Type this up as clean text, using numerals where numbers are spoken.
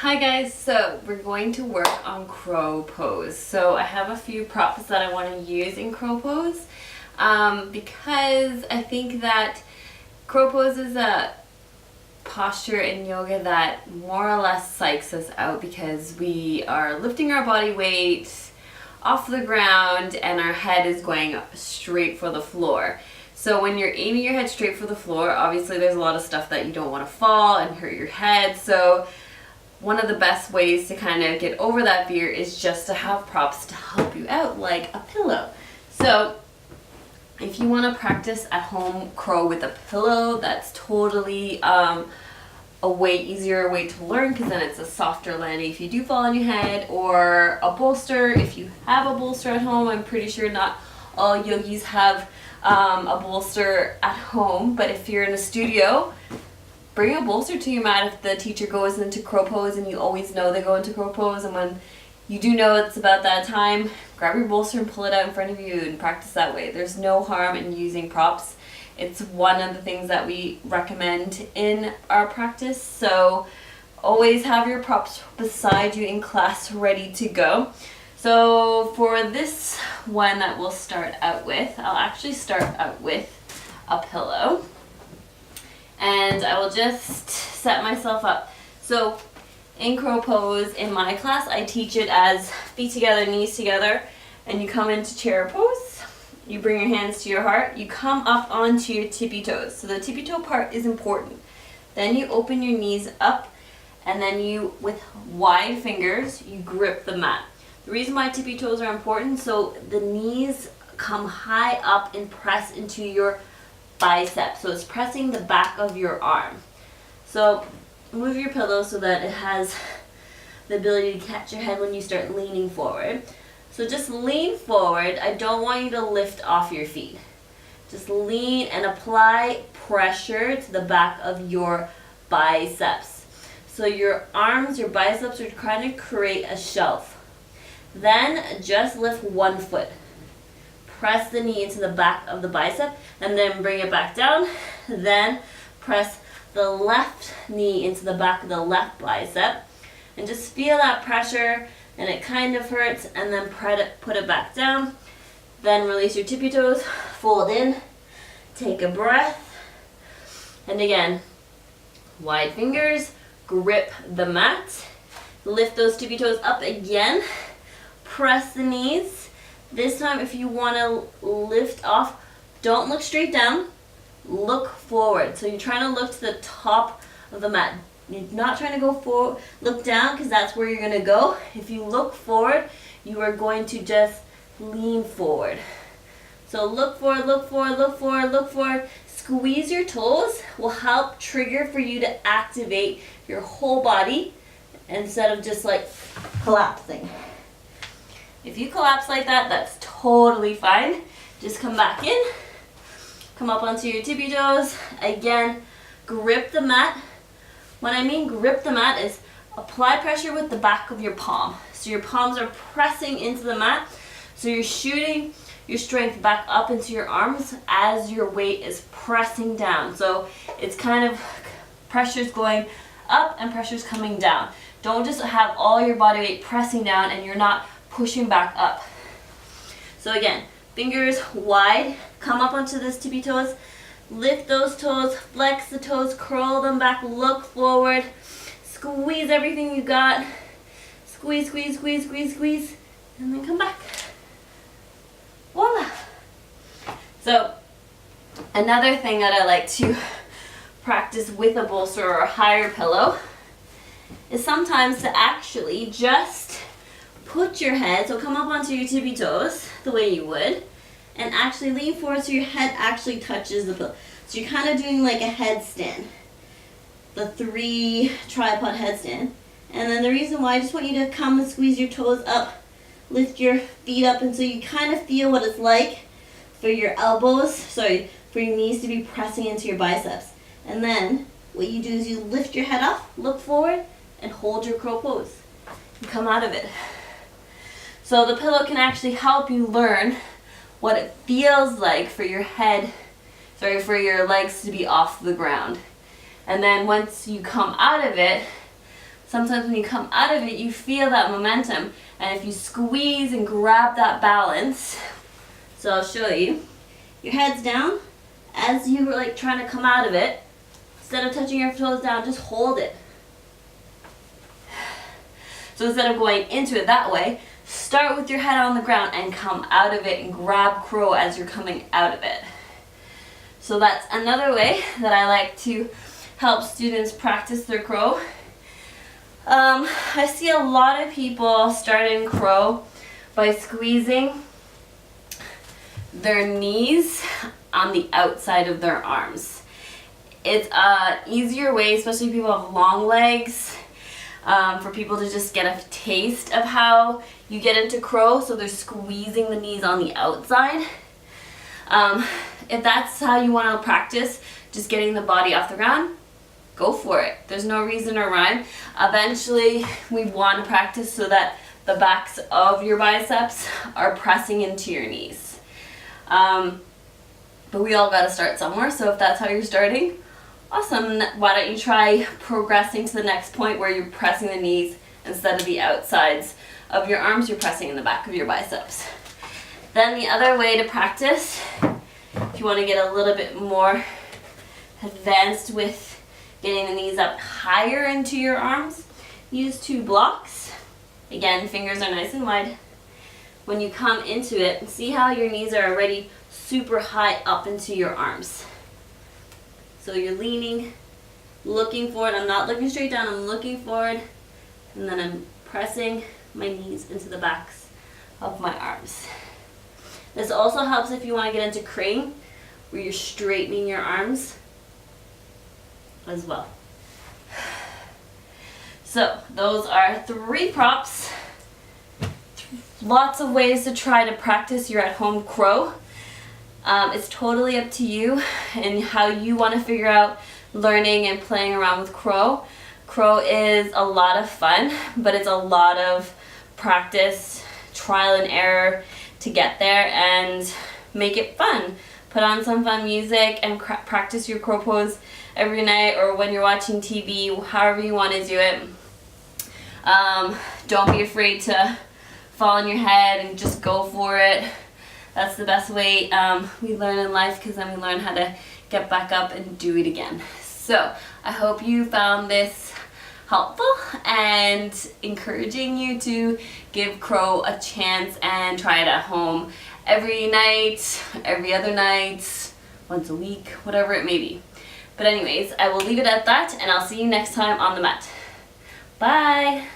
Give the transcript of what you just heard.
Hi guys, so we're going to work on crow pose. So I have a few props that I want to use in crow pose because I think that crow pose is a posture in yoga that more or less psychs us out because we are lifting our body weight off the ground and our head is going straight for the floor. So when you're aiming your head straight for the floor, obviously there's a lot of stuff that you don't want to fall and hurt your head. So one of the best ways to kind of get over that fear is just to have props to help you out, like a pillow. So if you want to practice at home crow with a pillow, that's totally a way easier way to learn because then it's a softer landing if you do fall on your head, or a bolster if you have a bolster at home. I'm pretty sure not all yogis have a bolster at home, but if you're in a studio, bring a bolster to your mat if the teacher goes into crow pose and you always know they go into crow pose, and when you do know it's about that time, grab your bolster and pull it out in front of you and practice that way. There's no harm in using props. It's one of the things that we recommend in our practice, so always have your props beside you in class ready to go. So for this one that we'll start out with, I'll actually start out with a pillow. And I will just set myself up. So in crow pose, in my class, I teach it as feet together, knees together, and you come into chair pose. You bring your hands to your heart. You come up onto your tippy toes. So the tippy toe part is important. Then you open your knees up, and then you, with wide fingers, you grip the mat. The reason why tippy toes are important, so the knees come high up and press into your biceps, so it's pressing the back of your arm. So move your pillow so that it has the ability to catch your head when you start leaning forward. So just lean forward. I don't want you to lift off your feet. Just lean and apply pressure to the back of your biceps. So your arms, your biceps are trying to create a shelf. Then just lift one foot. Press the knee into the back of the bicep and then bring it back down. Then press the left knee into the back of the left bicep and just feel that pressure, and it kind of hurts, and then put it back down. Then release your tippy toes, fold in, take a breath, and again, wide fingers, grip the mat, lift those tippy toes up again, press the knees. This time, if you want to lift off, don't look straight down, look forward. So you're trying to look to the top of the mat. You're not trying to go forward, look down, because that's where you're going to go. If you look forward, you are going to just lean forward. So look forward, look forward, look forward, look forward. Squeeze your toes will help trigger for you to activate your whole body instead of just like collapsing. If you collapse like that, that's totally fine. Just come back in, come up onto your tippy toes. Again, grip the mat. When I mean grip the mat is apply pressure with the back of your palm. So your palms are pressing into the mat. So you're shooting your strength back up into your arms as your weight is pressing down. So it's kind of pressure's going up and pressure's coming down. Don't just have all your body weight pressing down and you're not pushing back up. So again, fingers wide, come up onto those tippy toes, lift those toes, flex the toes, curl them back, look forward, squeeze everything you got, squeeze, squeeze, squeeze, squeeze, squeeze, and then come back. Voila! So another thing that I like to practice with a bolster or a higher pillow is sometimes to actually just put your head, so come up onto your tippy toes the way you would, and actually lean forward so your head actually touches the pillow. So you're kind of doing like a headstand, the 3 tripod headstand. And then the reason why, I just want you to come and squeeze your toes up, lift your feet up, and so you kind of feel what it's like for your for your knees to be pressing into your biceps. And then what you do is you lift your head up, look forward, and hold your crow pose. You come out of it. So the pillow can actually help you learn what it feels like for your for your legs to be off the ground. And then once you come out of it, sometimes when you come out of it, you feel that momentum. And if you squeeze and grab that balance, so I'll show you, your head's down, as you were like trying to come out of it, instead of touching your toes down, just hold it. So instead of going into it that way, start with your head on the ground and come out of it and grab crow as you're coming out of it. So that's another way that I like to help students practice their crow. I see a lot of people starting crow by squeezing their knees on the outside of their arms. It's an easier way, especially if people have long legs, for people to just get a taste of how you get into crow. So they're squeezing the knees on the outside. If that's how you want to practice, just getting the body off the ground, go for it. There's no reason or rhyme. Eventually, we want to practice so that the backs of your biceps are pressing into your knees. But we all got to start somewhere, so if that's how you're starting, awesome. Why don't you try progressing to the next point where you're pressing the knees instead of the outsides of your arms, you're pressing in the back of your biceps. Then the other way to practice, if you want to get a little bit more advanced with getting the knees up higher into your arms, use 2 blocks. Again, fingers are nice and wide. When you come into it, see how your knees are already super high up into your arms. So you're leaning, looking forward. I'm not looking straight down, I'm looking forward. And then I'm pressing my knees into the backs of my arms. This also helps if you want to get into crane, where you're straightening your arms as well. So those are 3 props. Lots of ways to try to practice your at-home crow. It's totally up to you and how you want to figure out learning and playing around with crow. Crow is a lot of fun, but it's a lot of practice, trial and error to get there, and make it fun. Put on some fun music and practice your crow pose every night, or when you're watching TV, however you want to do it. Don't be afraid to fall on your head and just go for it. That's the best way we learn in life, because then we learn how to get back up and do it again. So I hope you found this helpful and encouraging you to give crow a chance and try it at home every night, every other night, once a week, whatever it may be. But anyways, I will leave it at that, and I'll see you next time on the mat. Bye!